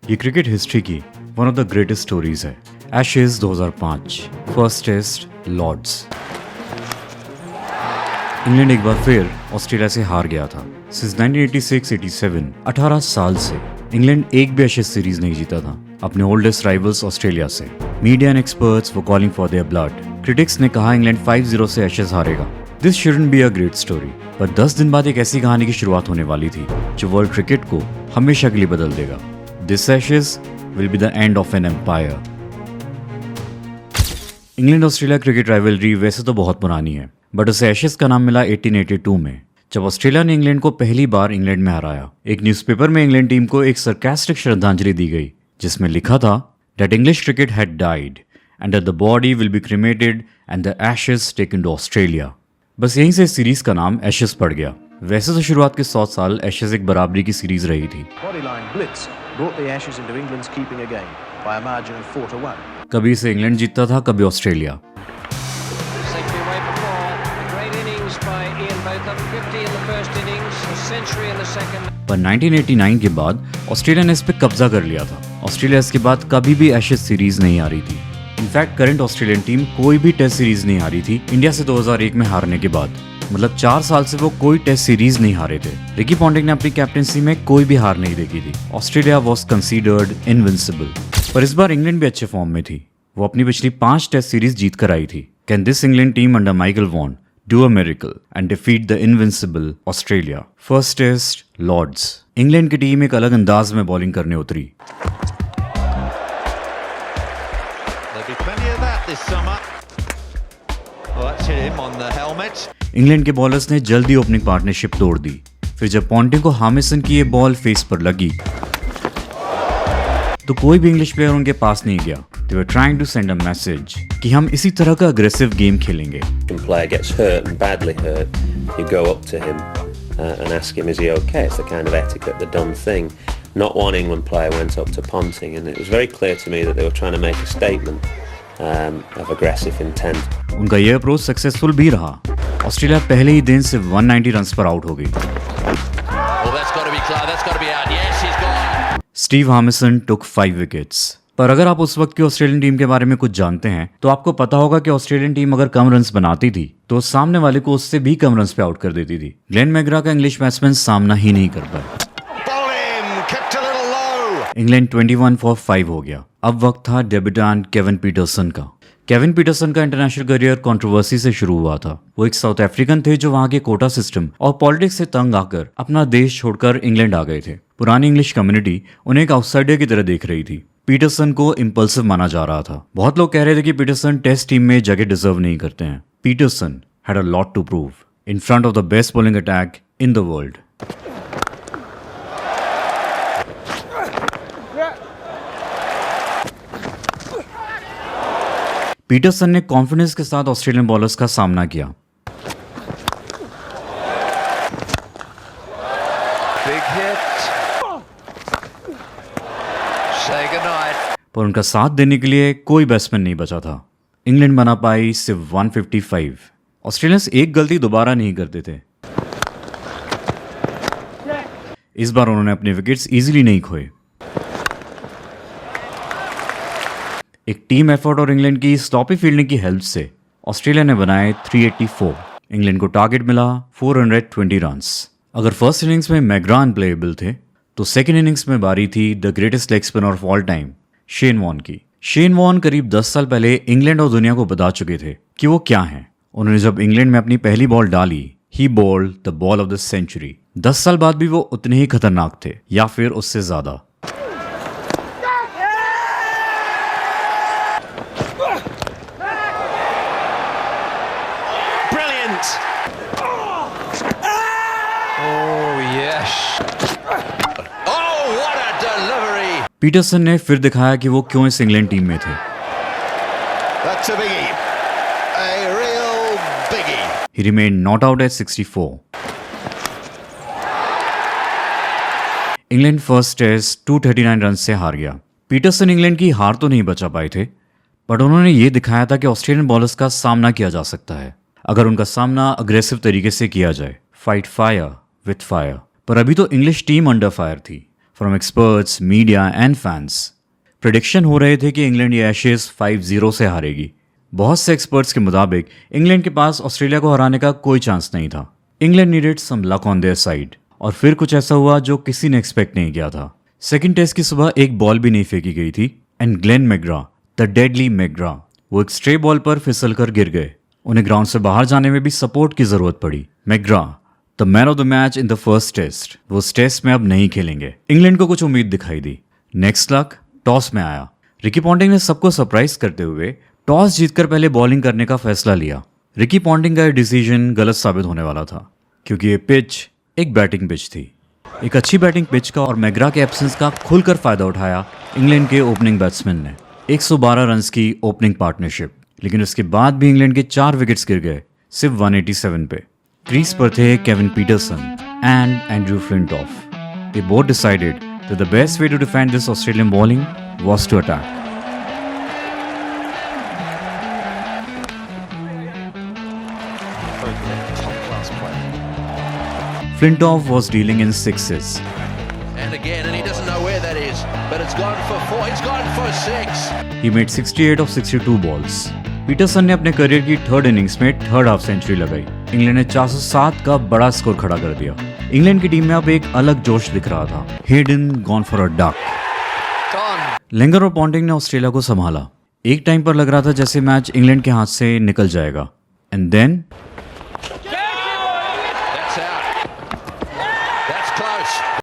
ये cricket history की one of the greatest stories है। Ashes 2005 first test Lord's. England एक बार फिर ऑस्ट्रेलिया से हार गया था। सिंस 1986-87 18 साल से इंग्लैंड एक भी एशेज सीरीज नहीं जीता था अपने ओल्डेस्ट राइवल्स ऑस्ट्रेलिया से। Media and experts were calling for their blood. Critics ने कहा इंग्लैंड 5-0 से एशेज हारेगा। This shouldn't be a great story, पर 10 दिन बाद एक ऐसी कहानी की शुरुआत होने वाली थी जो वर्ल्ड क्रिकेट को हमेशा के लिए बदल देगा। This Ashes will be the end of an empire. England Australia cricket rivalry वैसे तो बहुत पुरानी है, बट उसे एशेज का नाम मिला 1882 में, जब ऑस्ट्रेलिया ने इंग्लैंड को पहली बार इंग्लैंड में हराया। एक न्यूज़पेपर में इंग्लैंड टीम को एक सरकास्टिक श्रद्धांजलि दी गई जिसमें लिखा था that English cricket had died and that the body will be cremated and the Ashes taken to Australia. बस यहीं से सीरीज का नाम एशेज पड़ गया। वैसे तो शुरुआत के 100 साल एशेज एक बराबरी की सीरीज रही थी। कभी इसे इंग्लैंड जीतता था, कभी ऑस्ट्रेलिया। पर 1989 के बाद ऑस्ट्रेलिया ने इस पे कब्जा कर लिया था। ऑस्ट्रेलिया इसके बाद कभी भी एशेज सीरीज नहीं हारी थी। इनफैक्ट करंट ऑस्ट्रेलियन टीम कोई भी टेस्ट सीरीज नहीं हारी थी इंडिया से 2001 में हारने के बाद। मतलब 4 साल से वो कोई टेस्ट सीरीज नहीं हारे थे। रिकी पॉन्टिंग ने अपनी कैप्टेंसी में कोई भी हार नहीं देखी थी। Australia was considered invincible. पर इस बार इंग्लैंड भी अच्छे फॉर्म में थी। वो अपनी पिछली 5 टेस्ट सीरीज जीत कर आई थी। Can this England team under Michael Vaughan do a miracle and defeat the invincible Australia? First test Lords। England की टीम एक अलग अंदाज में बॉलिंग करने उतरी। इंग्लैंड के बॉलर्स ने जल्दी ओपनिंग पार्टनरशिप तोड़ दी। फिर जब पॉन्टिंग को हामिसन की ये बॉल फेस पर लगी तो कोई भी इंग्लिश प्लेयर उनके पास नहीं गया। They were trying to send a message कि हम इसी तरह का अग्रेसिव गेम खेलेंगे। Player gets hurt and badly hurt, you go up to him and ask him, is he okay? It's the kind of etiquette, the done thing. Not one England player went up to Ponting, and it was very clear to me that they were trying to make a statement of aggressive intent. उनका यह approach successful भी रहा। Australia पहले ही दिन से 190 runs पर out हो गई। Steve Harmison took 5 wickets। पर अगर आप उस वक्त की ऑस्ट्रेलियन टीम के बारे में कुछ जानते हैं तो आपको पता होगा कि ऑस्ट्रेलियन टीम अगर कम रन्स बनाती थी तो सामने वाले को उससे भी कम रन्स पे आउट कर देती थी। ग्लेन मैग्रा का इंग्लिश बैट्समैन सामना ही नहीं कर पाया। इंग्लैंड 21 for 5 हो गया। अब वक्त था डेब्यूटेंट केविन पीटरसन का। केविन पीटरसन का इंटरनेशनल करियर कंट्रोवर्सी से शुरू हुआ था। वो एक साउथ अफ्रीकन थे जो वहां के कोटा सिस्टम और पॉलिटिक्स से तंग आकर अपना देश छोड़कर इंग्लैंड आ गए थे। पुरानी इंग्लिश कम्युनिटी उन्हें एक आउटसाइडर की तरह देख रही थी। पीटरसन को इम्पल्सिव माना जा रहा था। बहुत लोग कह रहे थे कि पीटरसन टेस्ट टीम में जगह डिजर्व नहीं करते हैं। Pietersen had a lot to prove in front of the best bowling attack in the world. Pietersen ने कॉन्फिडेंस के साथ ऑस्ट्रेलियन बॉलर्स का सामना किया। पर उनका साथ देने के लिए कोई बैट्समैन नहीं बचा था। इंग्लैंड बना पाई सिर्फ 155। ऑस्ट्रेलियंस एक गलती दोबारा नहीं करते थे। इस बार उन्होंने अपने विकेट्स इजीली नहीं खोए। एक टीम एफर्ट और इंग्लैंड की स्टॉपी फील्डिंग की हेल्प से ऑस्ट्रेलिया ने बनाए 384। इंग्लैंड को टारगेट मिला 420 रन्स। अगर फर्स्ट इनिंग्स में मैग्रा अनप्लेएबल थे तो सेकेंड इनिंग्स में बारी थी the greatest leg spinner of all time, Shane Warne की। शेन वॉर्न करीब 10 साल पहले इंग्लैंड और दुनिया को बता चुके थे कि वो क्या हैं। उन्होंने जब इंग्लैंड में अपनी पहली बॉल डाली, he bowled the ball of the century. 10 साल बाद भी वो उतने ही खतरनाक थे या फिर उससे ज्यादा। पीटरसन ने फिर दिखाया कि वो क्यों इस इंग्लैंड टीम में थे। He remained not out at 64। England first Test 239 run से हार गया। पीटरसन इंग्लैंड की हार तो नहीं बचा पाए थे, बट उन्होंने ये दिखाया था कि ऑस्ट्रेलियन बॉलर्स का सामना किया जा सकता है अगर उनका सामना अग्रेसिव तरीके से किया जाए। Fight fire with fire. पर अभी तो इंग्लिश टीम अंडर फायर थी। From experts, media and fans. Prediction हो रहे थे कि इंग्लैंड ये एशेज 5-0 से हारेगी। बहुत से एक्सपर्ट्स के मुताबिक इंग्लैंड के पास ऑस्ट्रेलिया को हराने का कोई चांस नहीं था। England needed some luck on their side, और फिर कुछ ऐसा हुआ जो किसी ने एक्सपेक्ट नहीं किया था। सेकंड टेस्ट की सुबह एक बॉल भी नहीं फेंकी गई थी and Glenn McGrath, the deadly McGrath, वो एक स्ट्रे बॉल पर फिसल कर गिर गए। उन्हें ग्राउंड से बाहर जाने में भी सपोर्ट की जरूरत पड़ी। McGrath, the man of the match in the first Test, वो उस टेस्ट में अब नहीं खेलेंगे। इंग्लैंड को कुछ उम्मीद दिखाई दी। नेक्स्ट लक टॉस में आया। रिकी पॉन्टिंग ने सबको सरप्राइज करते हुए टॉस जीतकर पहले बॉलिंग करने का फैसला लिया। रिकी पॉन्टिंग का डिसीजन गलत साबित होने वाला था, क्योंकि ये पिच एक बैटिंग पिच थी। एक अच्छी बैटिंग पिच का और मैकग्रा के एब्सेंस का खुलकर फायदा उठाया इंग्लैंड के ओपनिंग बैट्समैन ने। 112 रन्स की ओपनिंग पार्टनरशिप, लेकिन उसके बाद भी इंग्लैंड के 4 विकेट्स गिर गए, सिर्फ 187 पे। क्रीज पर थे Kevin Pietersen and Andrew Flintoff. They both decided that the best way to defend this Australian bowling was to attack. Flintoff was dealing in sixes. And again, and he doesn't know where that is, but it's gone for 4, it's gone for 6. He made 68 of 62 balls. Peterson ने अपने career की third innings में third half century लगाई। England ने 407 का बड़ा score खड़ा कर दिया। इंग्लैंड की टीम में अब एक अलग जोश दिख रहा था। Hayden gone for a duck. लेंगर और पॉन्टिंग ने ऑस्ट्रेलिया को संभाला। एक टाइम पर लग रहा था जैसे मैच इंग्लैंड के हाथ से निकल जाएगा। एंड देन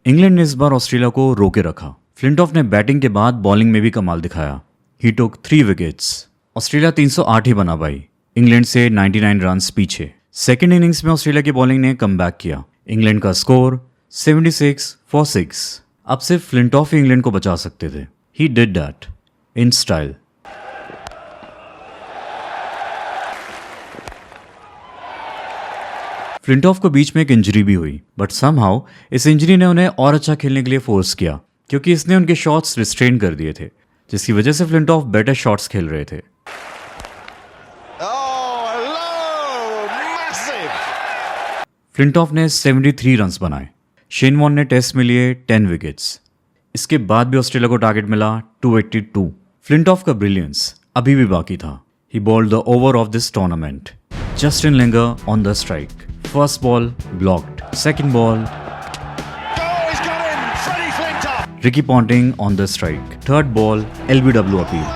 इंग्लैंड ने इस बार ऑस्ट्रेलिया को रोके रखा। फ्लिंटॉफ ने बैटिंग के बाद बॉलिंग में भी कमाल दिखाया। ही टुक 3 विकेट्स। ऑस्ट्रेलिया 308 ही बना पाई, इंग्लैंड से 99 रन्स पीछे। सेकेंड इनिंग्स में ऑस्ट्रेलिया की बॉलिंग ने कमबैक किया। इंग्लैंड का स्कोर 76 for 6। अब सिर्फ फ्लिंटॉफ ही इंग्लैंड को बचा सकते थे। He did that in style. Flintoff को बीच में एक इंजरी भी हुई, बट समहाउ इस इंजरी ने उन्हें और अच्छा खेलने के लिए फोर्स किया, क्योंकि इसने उनके शॉट्स रिस्ट्रेन कर दिए थे, जिसकी वजह से फ्लिंटॉफ बेटर शॉट्स खेल रहे थे। फ्लिंटॉफ ने 73 रन्स बनाए। शेन वॉर्न ने टेस्ट में लिए 10 विकेट्स। इसके बाद भी ऑस्ट्रेलिया को टारगेट मिला 282। फ्लिंटॉफ का ब्रिलियंस अभी भी बाकी था। He bowled the over of this tournament. Justin Langer on the strike. First ball blocked, second ball Ricky Ponting on the strike. Third ball, LBW appeal.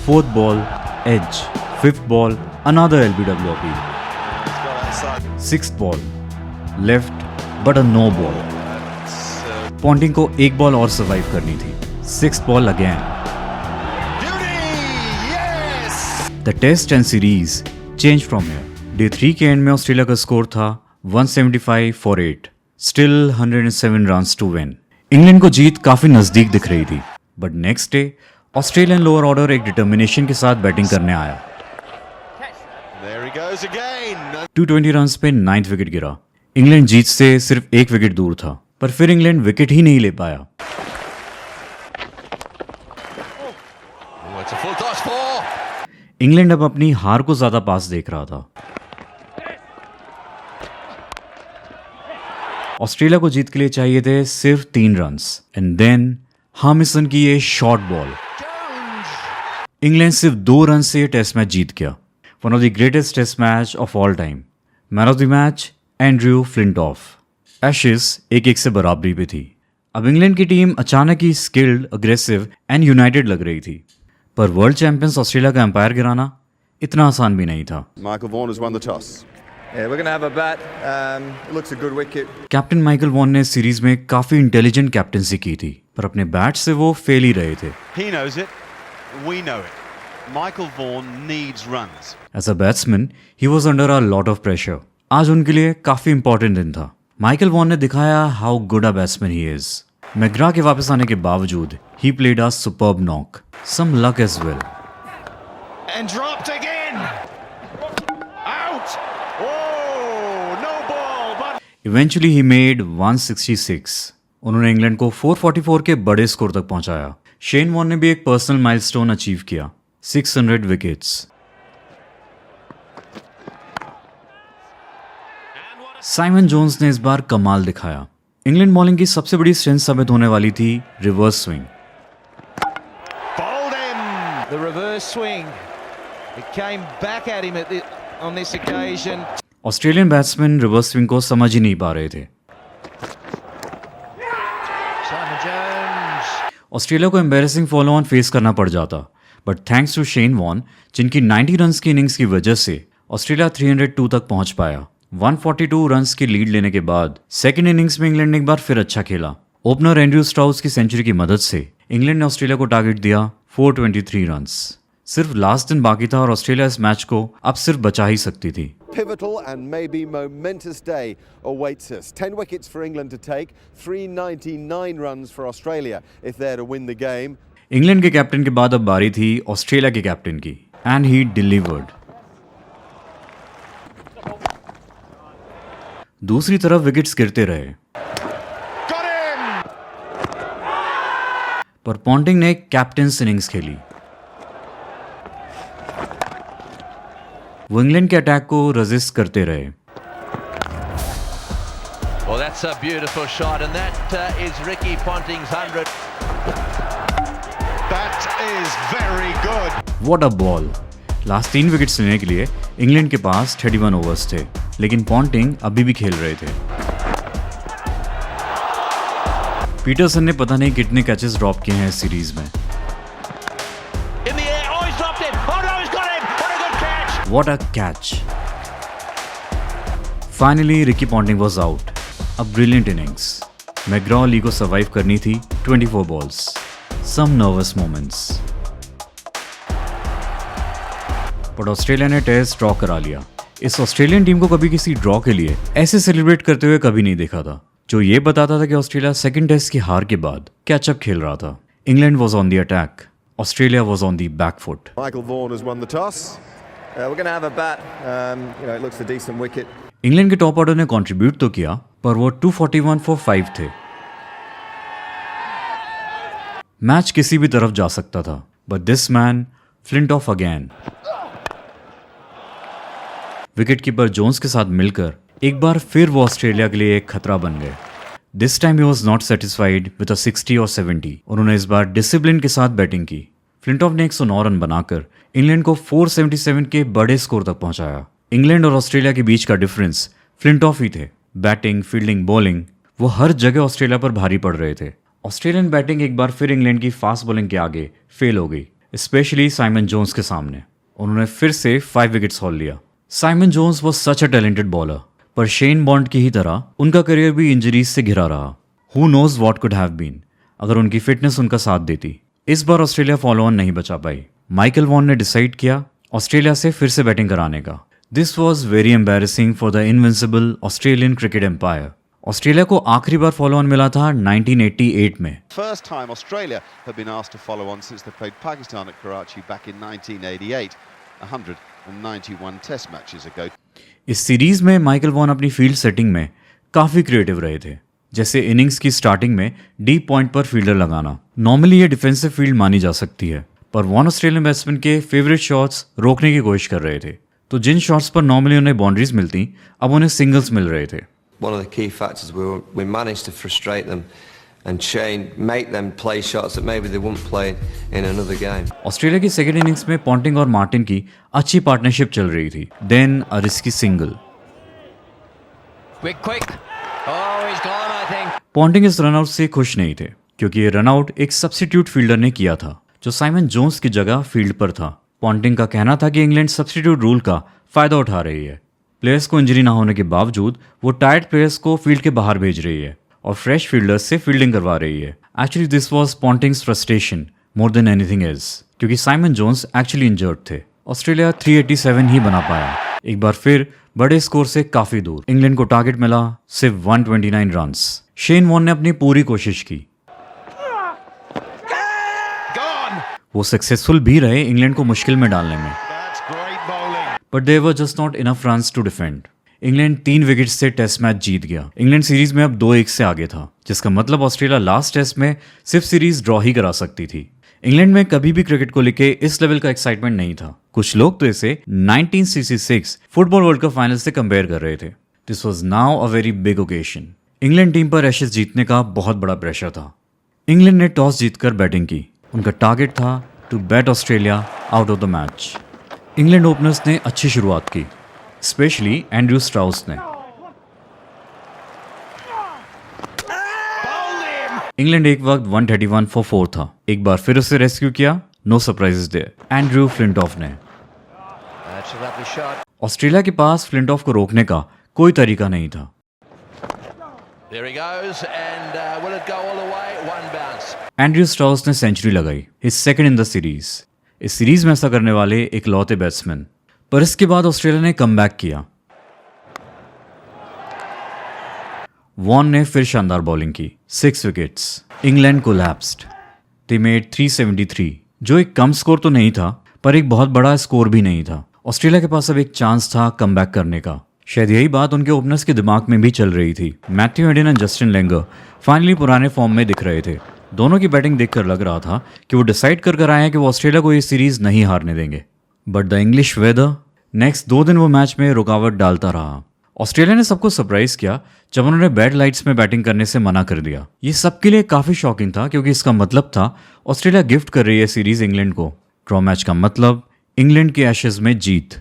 Fourth ball, edge. Fifth ball, another LBW appeal. Sixth ball, left but a no ball. Ponting को एक ball और survive करनी थी. Sixth ball again. The test and series changed from here. Day 3 के and में Australia का score था 175 for 8. Still 107 runs to win. England को जीत काफी नजदीक दिख रही थी, but next day Australian lower order एक डिटर्मिनेशन के साथ बैटिंग करने आया। 220 रन्स पे 9th विकेट गिरा। इंग्लैंड जीत से सिर्फ 1 विकेट दूर था, पर फिर इंग्लैंड विकेट ही नहीं ले पाया। इंग्लैंड अब अपनी हार को ज्यादा पास देख रहा था। ऑस्ट्रेलिया को जीत के लिए चाहिए थे सिर्फ 3 रन्स, एंड देन हामिसन की ये शॉर्ट बॉल। इंग्लैंड सिर्फ 2 रन से ये टेस्ट मैच जीत गया। One of the greatest Test match of all time. Man of the match Andrew Flintoff. Ashes 1-1 से बराबरी पे थी। अब इंग्लैंड की टीम अचानक ही स्किल्ड, अग्रेसिव एंड यूनाइटेड लग रही थी, पर वर्ल्ड चैंपियंस ऑस्ट्रेलिया का एम्पायर गिराना इतना आसान भी नहीं था। Michael Vaughan has won the toss. Yeah, we're going to have a bat. It looks a good wicket. Captain Michael Vaughan ने सीरीज में काफी इंटेलिजेंट कैप्टनसी की थी, पर अपने बैट से वो फेल ही रहे थे। He knows it. We know it. Michael Vaughan needs runs. As a batsman, he was under a lot of pressure. आज उनके लिए काफी इंपॉर्टेंट दिन था। माइकल वॉन ने दिखाया how good a batsman he is. McGrath के वापस आने के बावजूद he played a superb knock. Some luck as well. And dropped again. Out. Oh, no ball. But Eventually he made 166. उन्होंने इंग्लैंड को 444 के बड़े स्कोर तक पहुंचाया। शेन वॉर्न ने भी एक पर्सनल माइलस्टोन अचीव किया, 600 विकेट्स। साइमन जोन्स ने इस बार कमाल दिखाया। इंग्लैंड बॉलिंग की सबसे बड़ी स्ट्रेंथ साबित होने वाली थी reverse swing. Bowled in. The reverse swing. It came back at him on this occasion. Australian batsman reverse swing को समझ ही नहीं पा रहे थे। Simon Jones. ऑस्ट्रेलिया को एम्बैरेसिंग फॉलो ऑन फेस करना पड़ जाता, but thanks to Shane Warne, जिनकी 90 रन्स की इनिंग्स की वजह से ऑस्ट्रेलिया 302 तक पहुंच पाया। 142 रन्स की लीड लेने के बाद सेकेंड इनिंग्स में इंग्लैंड ने एक बार फिर अच्छा खेला। ओपनर एंड्रयू स्ट्राउस की सेंचुरी की मदद से इंग्लैंड ने ऑस्ट्रेलिया को टारगेट दिया 423 रन्स। सिर्फ लास्ट दिन बाकी था और ऑस्ट्रेलिया इस मैच को अब सिर्फ बचा ही सकती थी। Pivotal and maybe momentous day awaits us. 10 wickets for England to take, 399 runs for Australia if they're to win the game. England के कैप्टन के बाद अब बारी थी ऑस्ट्रेलिया के कैप्टन की, एंड ही डिलीवर्ड। दूसरी तरफ विकेट्स गिरते रहे, Got him. पर पॉन्टिंग ने कैप्टन्स इनिंग्स खेली। वो इंग्लैंड के अटैक को रेजिस्ट करते रहे। Well, that's a beautiful shot, and that is Ricky Ponting's 100. That is very good. What a ball. Last 3 wickets लेने के लिए इंग्लैंड के पास 31 ओवर्स थे, लेकिन पॉन्टिंग अभी भी खेल रहे थे। पीटरसन ने पता नहीं कितने कैचेस ड्रॉप किए हैं इस सीरीज में। In the air. Oh, he's dropped it. Oh, no, he's got him. What a good catch. What a catch! Finally, Ricky Ponting was out. A brilliant innings. McGraw ली को survive करनी थी 24 balls. Some nervous moments. But Australia ने test draw करा लिया। इस Australian team को कभी किसी ड्रॉ के लिए ऐसे सेलिब्रेट करते हुए कभी नहीं देखा था, जो ये बताता था कि ऑस्ट्रेलिया सेकंड टेस्ट की हार के बाद कैचअप खेल रहा था। England was on the attack, Australia was on the back foot. Michael Vaughan has won the toss. We're going to have a bat. It looks a decent wicket. England के top order ने contribute तो किया, पर वो 241 for 5 थे। Match किसी भी तरफ जा सकता था, but this man Flintoff again. Wicketkeeper Jones के साथ मिलकर एक बार फिर वो ऑस्ट्रेलिया के लिए एक खतरा बन गए। This time he was not satisfied with a 60 और 70। उन्होंने इस बार डिसिप्लिन के साथ बैटिंग की। फ्लिंटॉफ ने 109 रन बनाकर इंग्लैंड को 477 के बड़े स्कोर तक पहुंचाया। इंग्लैंड और ऑस्ट्रेलिया के बीच का डिफरेंस फ्लिंटॉफ ही थे। बैटिंग, फील्डिंग, बॉलिंग, वो हर जगह ऑस्ट्रेलिया पर भारी पड़ रहे थे। ऑस्ट्रेलियन बैटिंग एक बार फिर इंग्लैंड की फास्ट बॉलिंग के आगे फेल हो गई, स्पेशली साइमन जोन्स के सामने। उन्होंने फिर से 5 विकेट्स हॉल लिया। Simon Jones was such a talented bowler, पर शेन बॉन्ड की ही तरह उनका करियर भी इंजरीज से घिरा रहा। Who knows what could have been अगर उनकी फिटनेस उनका साथ देती। इस बार ऑस्ट्रेलिया फॉलो ऑन नहीं बचा पाई। माइकल वॉन ने डिसाइड किया ऑस्ट्रेलिया से फिर से बैटिंग कराने का। This was very embarrassing for the invincible Australian cricket empire. Australia को आखिरी बार फॉलो ऑन मिला था 1988 में। First time Australia have been asked to follow on since they played Pakistan at Karachi back in 1988, 191 test matches ago. इस series में Michael Vaughan अपनी field setting में काफी क्रिएटिव रहे थे, जैसे इनिंग्स की स्टार्टिंग में डीप पॉइंट पर फील्डर लगाना। नॉर्मली ये डिफेंसिव फील्ड मानी जा सकती है, पर वॉन ऑस्ट्रेलियन बैट्समैन के फेवरेट शॉट्स रोकने की कोशिश कर रहे थे। तो जिन शॉट्स पर नॉर्मली उन्हें बाउंड्रीज मिलती, अब उन्हें सिंगल्स मिल रहे थे। One of the key factors we managed to frustrate them and make them play shots that maybe they wouldn't play in another game. Australia की सेकेंड इनिंग्स में पॉन्टिंग और मार्टिन की अच्छी पार्टनरशिप चल रही थी। Then a risky single. Quick. Oh, he's gone, I think. Ponting इस run out से खुश नहीं थे, क्योंकि ये रनआउट एक सब्स्टिट्यूट फील्डर ने किया था, जो साइमन जोन्स की जगह फील्ड पर था। पॉन्टिंग का कहना था कि इंग्लैंड सब्स्टिट्यूट रूल का फायदा उठा रही है। प्लेयर्स को इंजरी ना होने के बावजूद वो टायर्ड प्लेयर्स को फील्ड के बाहर भेज रही है और फ्रेश फील्डर्स से फील्डिंग करवा रही है। Actually this was Ponting's frustration more than anything else, क्योंकि साइमन जोन्स एक्चुअली इंजर्ड थे। ऑस्ट्रेलिया 387 ही बना पाया, एक बार फिर बड़े स्कोर से काफी दूर। इंग्लैंड को टारगेट मिला सिर्फ 129 रन्स। शेन वॉन ने अपनी पूरी कोशिश की, वो सक्सेसफुल भी रहे इंग्लैंड को मुश्किल में डालने में, That's great bowling. But there were just not enough runs to defend. England 3 wicket से टेस्ट मैच जीत गया। इंग्लैंड सीरीज में अब 2-1 से आगे था, जिसका मतलब ऑस्ट्रेलिया लास्ट टेस्ट में सिर्फ सीरीज ड्रॉ ही करा सकती थी। इंग्लैंड में कभी भी क्रिकेट को लेके इस लेवल का एक्साइटमेंट नहीं था। कुछ लोग तो इसे 1966 फुटबॉल वर्ल्ड कप फाइनल से कंपेयर कर रहे थे। This was now a very big occasion. England team पर एशेज जीतने का बहुत बड़ा प्रेशर था। इंग्लैंड ने टॉस जीतकर बैटिंग की। उनका टारगेट था to bat Australia out of the match. England openers ने अच्छी शुरुआत की, स्पेशली एंड्रयू स्ट्राउस ने। इंग्लैंड एक वक्त 131 फॉर 4 था। एक बार फिर उसे रेस्क्यू किया, no surprises there, Andrew Flintoff ने। That's a lovely shot. Australia के पास फ्लिंटॉफ को रोकने का कोई तरीका नहीं था। There he goes, and will it go all the way? One bounce. Andrew Strauss ने सेंचुरी लगाई, his second in the series. इस सीरीज में ऐसा करने वाले इकलौते बैट्समैन। पर इसके बाद ऑस्ट्रेलिया ने कमबैक किया। वॉन ने फिर शानदार बॉलिंग की, 6 wickets. England collapsed. They made 373, जो एक कम स्कोर तो नहीं था, पर एक बहुत बड़ा स्कोर भी नहीं था। ऑस्ट्रेलिया के पास अब एक चांस था कमबैक करने का। शायद यही बात उनके ओपनर्स के दिमाग में भी चल रही थी। मैथ्यू हेडन और जस्टिन लेंगर फाइनली पुराने फॉर्म में दिख रहे थे। दोनों की बैटिंग देखकर लग रहा था कि वो डिसाइड कर आए हैं कि वो ऑस्ट्रेलिया को ये सीरीज नहीं हारने देंगे। But the English weather, next 2 दिन वो मैच में रुकावट डालता रहा। ऑस्ट्रेलिया ने सबको सरप्राइज किया जब उन्होंने बैड लाइट्स में बैटिंग करने से मना कर दिया। ये सबके लिए काफी शॉकिंग था, क्योंकि इसका मतलब था ऑस्ट्रेलिया गिफ्ट कर रही है सीरीज इंग्लैंड को। ड्रॉ मैच का मतलब इंग्लैंड के एशेज में जीत।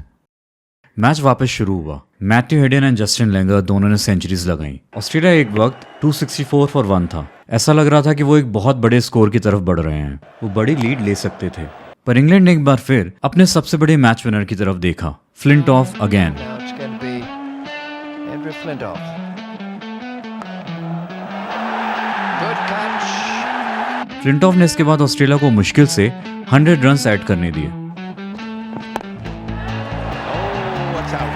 मैच वापस शुरू हुआ। मैथ्यू हेडन और जस्टिन लेंगर दोनों ने सेंचुरीज लगाई। ऑस्ट्रेलिया एक वक्त 264 फॉर 1 था। ऐसा लग रहा था कि वो एक बहुत बड़े स्कोर की तरफ बढ़ रहे हैं, वो बड़ी लीड ले सकते थे। पर इंग्लैंड ने एक बार फिर अपने सबसे बड़े मैच विनर की तरफ देखा, Flintoff again. Now it's going to be Andrew Flintoff. Good catch. Flintoff ने इसके बाद ऑस्ट्रेलिया को मुश्किल से 100 रन्स ऐड करने दिए। Oh, it's out.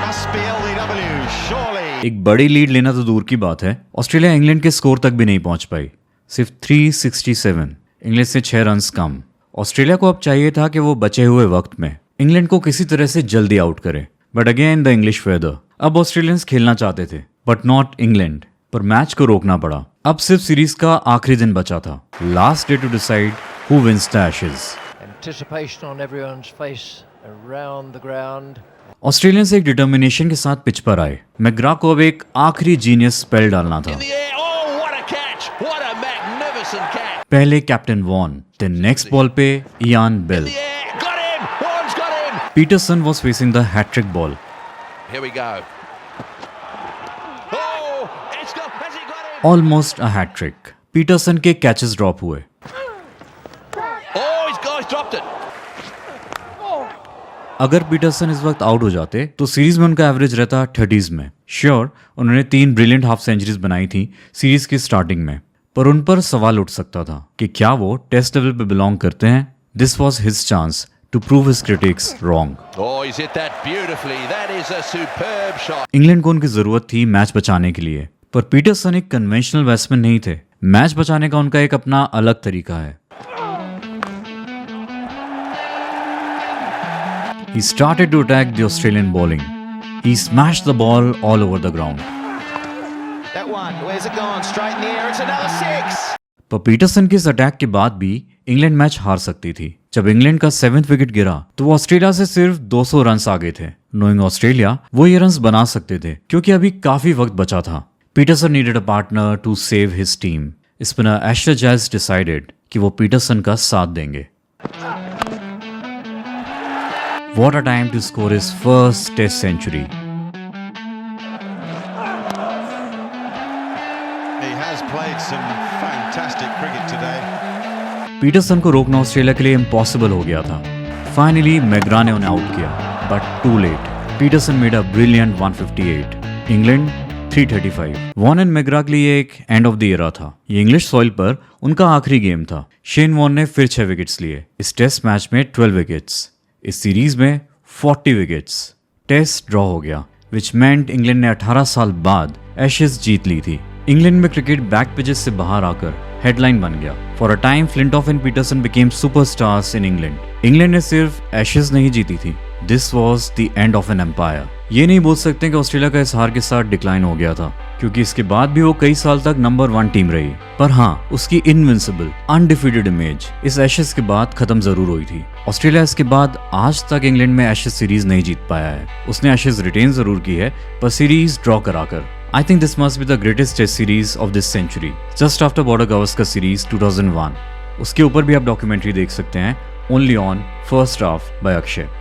Must be LBW, surely. एक बड़ी लीड लेना तो दूर की बात है, ऑस्ट्रेलिया इंग्लैंड के स्कोर तक भी नहीं पहुंच पाई, सिर्फ 367, इंग्लैंड से 6 रन्स कम। ऑस्ट्रेलिया को अब चाहिए था कि वो बचे हुए वक्त में इंग्लैंड को किसी तरह से जल्दी आउट करे। But again the English weather. अब ऑस्ट्रेलियंस खेलना चाहते थे, बट नॉट इंग्लैंड। पर मैच को रोकना पड़ा। अब सिर्फ सीरीज का आखिरी दिन बचा था, last day to decide who wins the Ashes. Anticipation on everyone's face around the ground. Australians एक डिटर्मिनेशन के साथ पिच पर आए। मैकग्रा को अब एक आखिरी जीनियस स्पेल डालना था। In the air. Oh, what a catch! What a magnificent catch! पहले captain Vaughan, then next ball पे Ian Bell. In the air. Got him! Vaughan's got him! Pietersen was facing the hat-trick ball. Here we go. Oh, it's got. Has he got him? Almost a hat-trick. Pietersen के catches drop हुए। Oh, he's dropped it. अगर Pietersen इस वक्त out हो जाते तो series में उनका एवरेज रहता 30s में। श्योर, उन्होंने 3 ब्रिलियंट हाफ सेंचुरीज बनाई थी सीरीज की स्टार्टिंग में, पर उन पर सवाल उठ सकता था कि क्या वो टेस्ट लेवल पे बिलोंग करते हैं। This was his chance to prove his critics wrong. Oh, he's hit that beautifully. That is a superb shot. England को उनकी जरूरत थी मैच बचाने के लिए, पर पीटरसन एक कन्वेंशनल बैट्समैन नहीं थे। मैच बचाने का उनका एक अपना अलग तरीका है। He started to attack the Australian bowling. He smashed the ball all over the ground. That one, where's it gone? Straight in the air, it's another 6. पर पीटरसन के इस अटैक के बाद भी इंग्लैंड मैच हार सकती थी। जब इंग्लैंड का 7th विकेट गिरा तो वो ऑस्ट्रेलिया से सिर्फ 200 रन्स आगे थे। नोइंग ऑस्ट्रेलिया, वो ये रन्स बना सकते थे क्योंकि अभी काफी वक्त बचा था। Pietersen needed a partner to save his team. Spinner एशर जैज डिसाइडेड कि वो पीटरसन का साथ देंगे। What a time to score his first Test century. He has played some fantastic cricket today. Pietersen को रोकना ऑस्ट्रेलिया के लिए इम्पॉसिबल हो गया था। फाइनली मैकग्रा ने उन्हें आउट किया, but too late. Pietersen made a brilliant 158, England 335। Vaughan and McGrath के लिए एक एंड ऑफ द एरा था। ये इंग्लिश सॉइल पर उनका आखिरी गेम था। शेन वॉन ने फिर 6 विकेट्स लिए। इस टेस्ट मैच में 12 विकेट्स, इस सीरीज में 40 विकेट्स। टेस्ट ड्रॉ हो गया, विच मेंट इंग्लैंड ने 18 साल बाद एशेज जीत ली थी। इंग्लैंड में क्रिकेट बैक पेजेस से बाहर आकर हेडलाइन बन गया। For a time Flintoff and Pietersen became superstars in England. England ने सिर्फ एशेज नहीं जीती थी, this was the end of an empire. ये नहीं बोल सकते कि ऑस्ट्रेलिया का इस हार के साथ डिक्लाइन हो गया था, क्योंकि इसके बाद भी वो कई साल तक नंबर 1 टीम रही। पर हाँ, उसकी इनविंसिबल अनडिफीटेड इमेज इस एशेज के बाद खत्म जरूर हुई थी। ऑस्ट्रेलिया इसके बाद आज तक इंग्लैंड में एशेज सीरीज नहीं जीत पाया है। उसने एशेज रिटेन जरूर की है, पर सीरीज ड्रॉ कराकर। I think this must be the greatest test series of this century, just after Border Gavaskar series 2001. उसके ऊपर भी आप डॉक्यूमेंट्री देख सकते हैं, Only on First Half by Akshay.